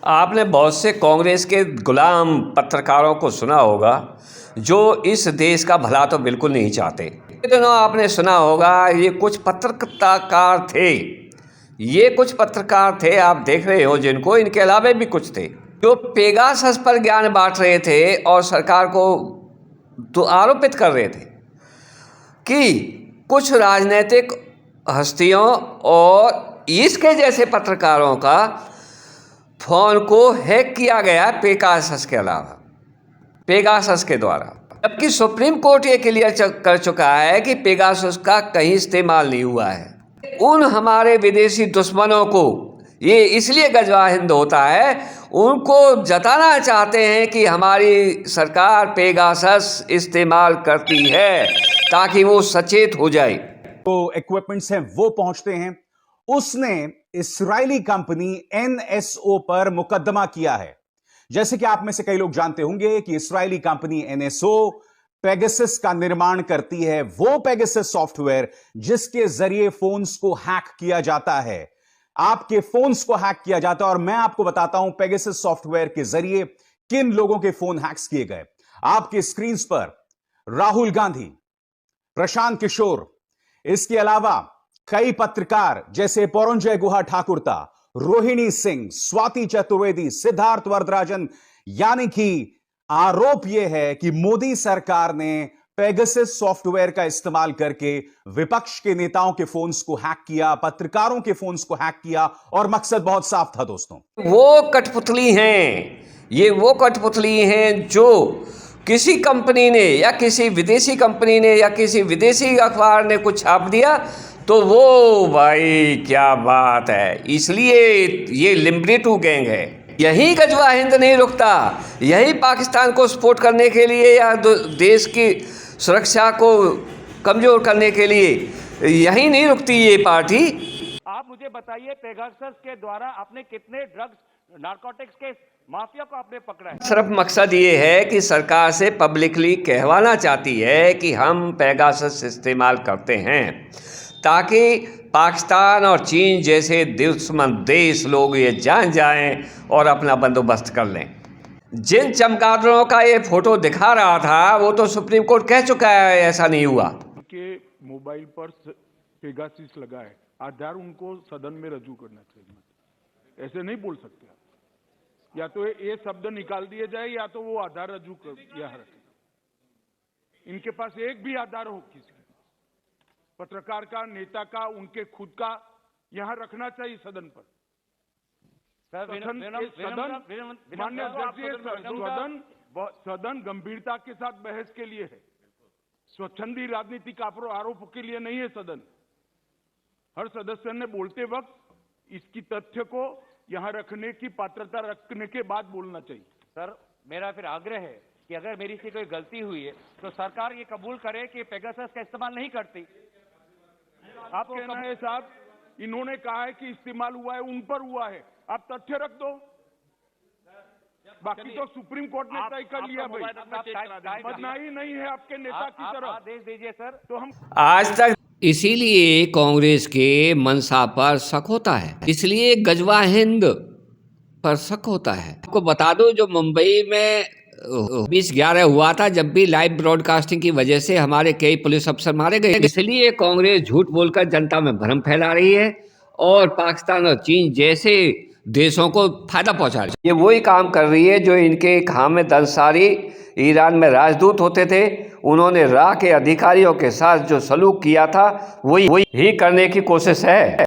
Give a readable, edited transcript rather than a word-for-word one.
आपने बहुत से कांग्रेस के गुलाम पत्रकारों को सुना होगा जो इस देश का भला तो बिल्कुल नहीं चाहते। दिनों आपने सुना होगा ये कुछ पत्रकार थे आप देख रहे हो जिनको, इनके अलावा भी कुछ थे जो पेगासस पर ज्ञान बांट रहे थे और सरकार को तो आरोपित कर रहे थे कि कुछ राजनीतिक हस्तियों और इसके जैसे पत्रकारों का फ़ोन को हैक किया गया पेगासस के अलावा, पेगासस के द्वारा। जबकि सुप्रीम कोर्ट ये क्लियर कर चुका है कि पेगासस का कहीं इस्तेमाल नहीं हुआ है। उन हमारे विदेशी दुश्मनों को ये इसलिए गजवाहिंद होता है, उनको जताना चाहते हैं कि हमारी सरकार पेगासस इस्तेमाल करती है ताकि वो सचेत हो जाए। तो इक्विपमेंट्स हैं वो पहुंचते हैं। उसने इस्राएली कंपनी एनएसओ पर मुकदमा किया है। जैसे कि आप में से कई लोग जानते होंगे कि इस्राएली कंपनी एनएसओ पेगासस का निर्माण करती है, वो पेगासस सॉफ्टवेयर जिसके जरिए फोन्स को हैक किया जाता है। आपके फोन्स को हैक किया जाता है और मैं आपको बताता हूं पेगासस सॉफ्टवेयर के जरिए किन लोगों के फोन हैक्स किए गए। आपके स्क्रीन पर राहुल गांधी, प्रशांत किशोर, इसके अलावा कई पत्रकार जैसे पौरंजय गुहा ठाकुरता, रोहिणी सिंह, स्वाति चतुर्वेदी, सिद्धार्थ वरदराजन। यानी कि आरोप यह है कि मोदी सरकार ने पेगासस सॉफ्टवेयर का इस्तेमाल करके विपक्ष के नेताओं के फोन्स को हैक किया, पत्रकारों के फोन्स को हैक किया और मकसद बहुत साफ था दोस्तों। वो कठपुतली हैं, ये वो कठपुतली हैं जो किसी कंपनी ने या किसी विदेशी कंपनी ने या किसी विदेशी अखबार ने कुछ छाप दिया तो वो भाई क्या बात है। इसलिए ये लिबरेटू गैंग है। यही गजवा हिंद नहीं रुकता, यही पाकिस्तान को सपोर्ट करने के लिए या देश की सुरक्षा को कमज़ोर करने के लिए यही नहीं रुकती ये पार्टी। आप मुझे बताइए पेगासस के द्वारा आपने कितने ड्रग्स नारकोटिक्स के माफिया को आपने पकड़ा है? सिर्फ मकसद ये है कि सरकार से पब्लिकली कहवाना चाहती है कि हम पेगासस इस्तेमाल करते हैं ताकि पाकिस्तान और चीन जैसे दुश्मन देश लोग ये जान जाएं और अपना बंदोबस्त कर लें। जिन चमगादड़ों का ये फोटो दिखा रहा था वो तो सुप्रीम कोर्ट कह चुका है ऐसा नहीं हुआ। उनके मोबाइल पर पेगासस लगा है, आधार उनको सदन में रजू करना चाहिए। ऐसे नहीं बोल सकते आप, या तो ये शब्द निकाल दिए जाए या तो वो आधार रजू कर यहाँ रखे। इनके पास एक भी आधार हो किसी पत्रकार का, नेता का, उनके खुद का, यहाँ रखना चाहिए सदन पर। सदन गंभीरता के साथ बहस के लिए है, स्वच्छंदी राजनीतिक आरोपों के लिए नहीं है सदन। हर सदस्य ने बोलते वक्त इसकी तथ्य को यहाँ रखने की पात्रता रखने के बाद बोलना चाहिए। सर, मेरा फिर आग्रह है कि अगर मेरी से कोई गलती हुई है तो सरकार ये कबूल करे कि पेगासस का इस्तेमाल नहीं करती। आप कहना है साहब, इन्होंने कहा है कि इस्तेमाल हुआ है, उन पर हुआ है, आप तथ्य रख दो। बाकी तो सुप्रीम कोर्ट ने तय कर लिया भाई, बदनामी नहीं है आपके नेता की तरफ। आदेश दीजिए सर। तो हम आज तक इसीलिए कांग्रेस के मनसा पर शक होता है, इसलिए गजवा हिंद पर शक होता है। आपको बता दो जो मुंबई में 2011 हुआ था, जब भी लाइव ब्रॉडकास्टिंग की वजह से हमारे कई पुलिस अफसर मारे गए। इसलिए कांग्रेस झूठ बोलकर जनता में भ्रम फैला रही है और पाकिस्तान और चीन जैसे देशों को फायदा पहुंचा रही है। ये वही काम कर रही है जो इनके हामिद अंसारी ईरान में राजदूत होते थे, उन्होंने राह के अधिकारियों के साथ जो सलूक किया था वही ही करने की कोशिश है।